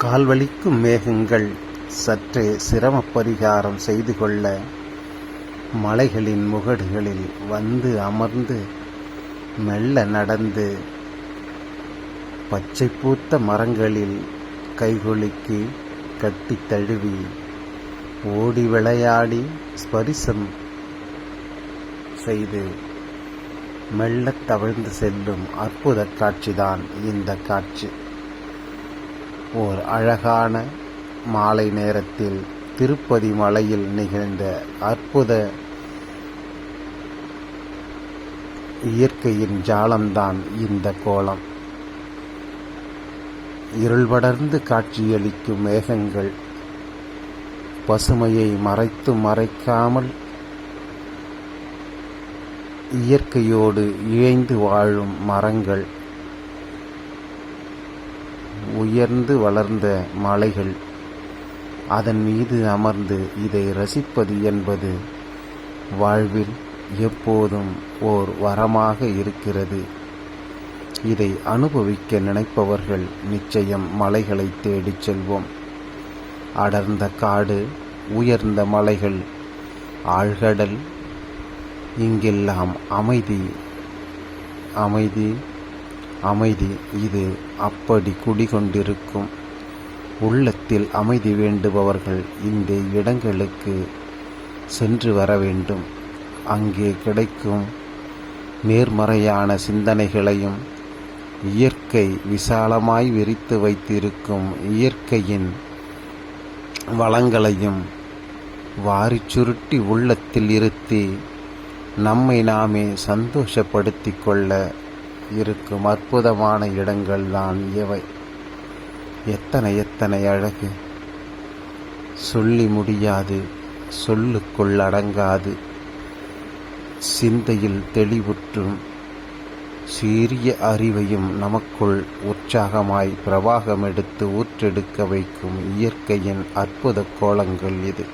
கால்வலிக்கும் மேகங்கள் சற்றே சிரமப் பரிகாரம் செய்து கொள்ள மலைகளின் முகடுகளில் வந்து அமர்ந்து மெல்ல நடந்து பச்சை பூத்த மரங்களில் கைகுலுக்கி கட்டித் தழுவி ஓடி விளையாடி ஸ்பரிசம் செய்து மெல்லத் தவழ்ந்து செல்லும் அற்புத காட்சிதான் இந்த காட்சி. ஓர் அழகான மாலை நேரத்தில் திருப்பதி மலையில் நிகழ்ந்த அற்புத இயற்கையின் ஜாலம்தான் இந்த கோலம். இருள் படர்ந்து காட்சியளிக்கும் மேகங்கள், பசுமையை மறைக்காமல் இயற்கையோடு இழைந்து வாழும் மரங்கள், உயர்ந்து வளர்ந்த மலைகள், அதன் மீது அமர்ந்து இதை ரசிப்பது என்பது வாழ்வில் எப்போதும் ஓர் வரமாக இருக்கிறது. இதை அனுபவிக்க நினைப்பவர்கள் நிச்சயம் மலைகளை தேடிச் செல்வோம். அடர்ந்த காடு, உயர்ந்த மலைகள், ஆழ்கடல், இங்கெல்லாம் அமைதி அமைதி அமைதி. இது அப்படி குடிகொண்டிருக்கும். உள்ளத்தில் அமைதி வேண்டுபவர்கள் இந்த இடங்களுக்கு சென்று வர வேண்டும். அங்கே கிடைக்கும் நேர்மறையான சிந்தனைகளையும், இயற்கை விசாலமாய் விரித்து வைத்திருக்கும் இயற்கையின் வளங்களையும் வாரிச் சுருட்டி உள்ளத்தில் இருத்தி நம்மை நாமே சந்தோஷப்படுத்தி கொள்ள இருக்கும் அற்புதமான இடங்கள்தான் இவை. எத்தனை எத்தனை அழகு! சொல்லி முடியாது, சொல்லுக்குள் அடங்காது. சிந்தையில் தெளிவுற்றும் சீரிய அறிவையும் நமக்குள் உற்சாகமாய் பிரவாகமெடுத்து ஊற்றெடுக்க வைக்கும் இயற்கையின் அற்புத கோலங்கள் இது.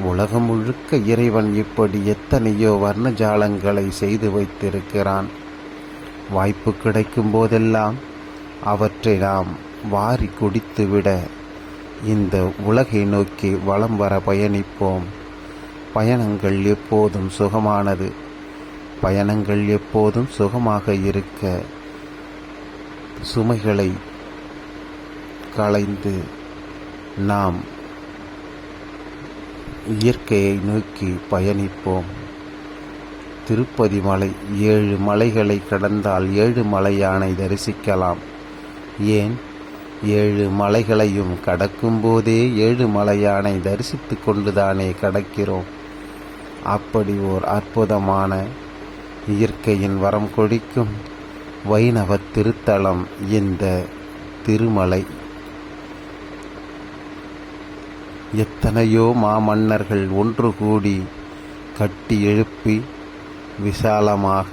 உலகம் முழுக்க இறைவன் இப்படி எத்தனையோ வர்ணஜாலங்களை செய்து வைத்திருக்கிறான். வாய்ப்பு கிடைக்கும் போதெல்லாம் அவற்றை நாம் வாரி குடித்துவிட இந்த உலகை நோக்கி வலம் வர பயணிப்போம். பயணங்கள் எப்போதும் சுகமானது. பயணங்கள் எப்போதும் சுகமாக இருக்க சுமைகளை களைந்து நாம் இயற்கையை நோக்கி பயணிப்போம். திருப்பதி மலை 7 மலைகளை கடந்தால் 7 மலை யானை தரிசிக்கலாம். ஏன் 7 மலைகளையும் கடக்கும்போதே 7 மலை யானை தரிசித்து கொண்டுதானே கடக்கிறோம். அப்படி ஓர் அற்புதமான இயற்கையின் வரம் கொடிக்கும் வைணவ திருத்தலம் இந்த திருமலை. எத்தனையோ மாமன்னர்கள் ஒன்று கூடி கட்டி எழுப்பி விசாலமாக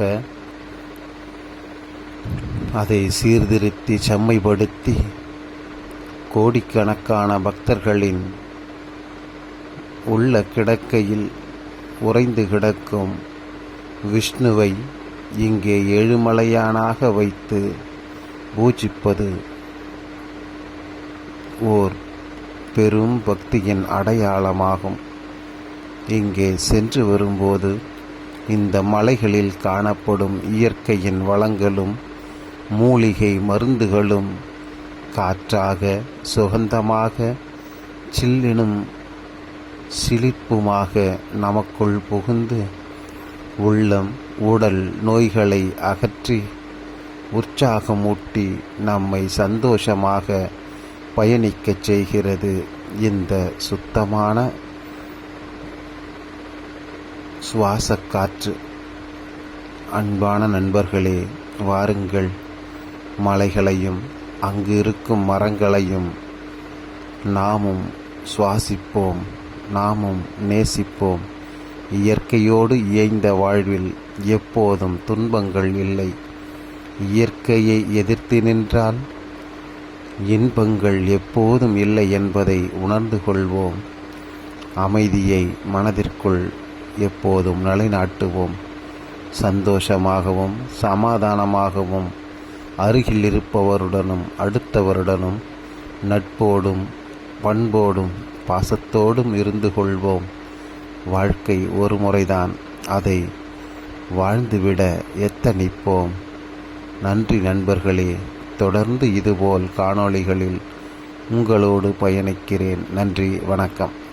அதை சீர்திருத்தி செம்மைப்படுத்தி கோடிக்கணக்கான பக்தர்களின் உள்ள கிடக்கையில் உறைந்து கிடக்கும் விஷ்ணுவை இங்கே ஏழுமலையானாக வைத்து பூஜிப்பது ஓர் பெரும் பக்தியின் அடையாளமாகும். இங்கே சென்று வரும்போது இந்த மலைகளில் காணப்படும் இயற்கையின் வளங்களும் மூலிகை மருந்துகளும் காற்றாக, சுகந்தமாக, சில்லினும் சிலிர்ப்புமாக நமக்குள் புகுந்து உள்ளம், உடல் நோய்களை அகற்றி உற்சாகமூட்டி நம்மை சந்தோஷமாக பயணிக்கச் செய்கிறது இந்த சுத்தமான சுவாசக்காற்று. அன்பான நண்பர்களே, வாருங்கள், மலைகளையும் அங்கு இருக்கும் மரங்களையும் நாமும் சுவாசிப்போம், நாமும் நேசிப்போம். இயற்கையோடு இயைந்த வாழ்வில் எப்போதும் துன்பங்கள் இல்லை. இயற்கையை எதிர்த்து நின்றால் இன்பங்கள் எப்போதும் இல்லை என்பதை உணர்ந்து கொள்வோம். அமைதியை மனதிற்குள் எப்போதும் நிலைநாட்டுவோம். சந்தோஷமாகவும் சமாதானமாகவும் அருகில் இருப்பவருடனும் அடுத்தவருடனும் நட்போடும் பண்போடும் பாசத்தோடும் இருந்து கொள்வோம். வாழ்க்கை ஒரு முறைதான், அதை வாழ்ந்துவிட எத்தனிப்போம். நன்றி நண்பர்களே. தொடர்ந்து இதுபோல் காணொளிகளில் உங்களோடு பயணிக்கிறேன். நன்றி, வணக்கம்.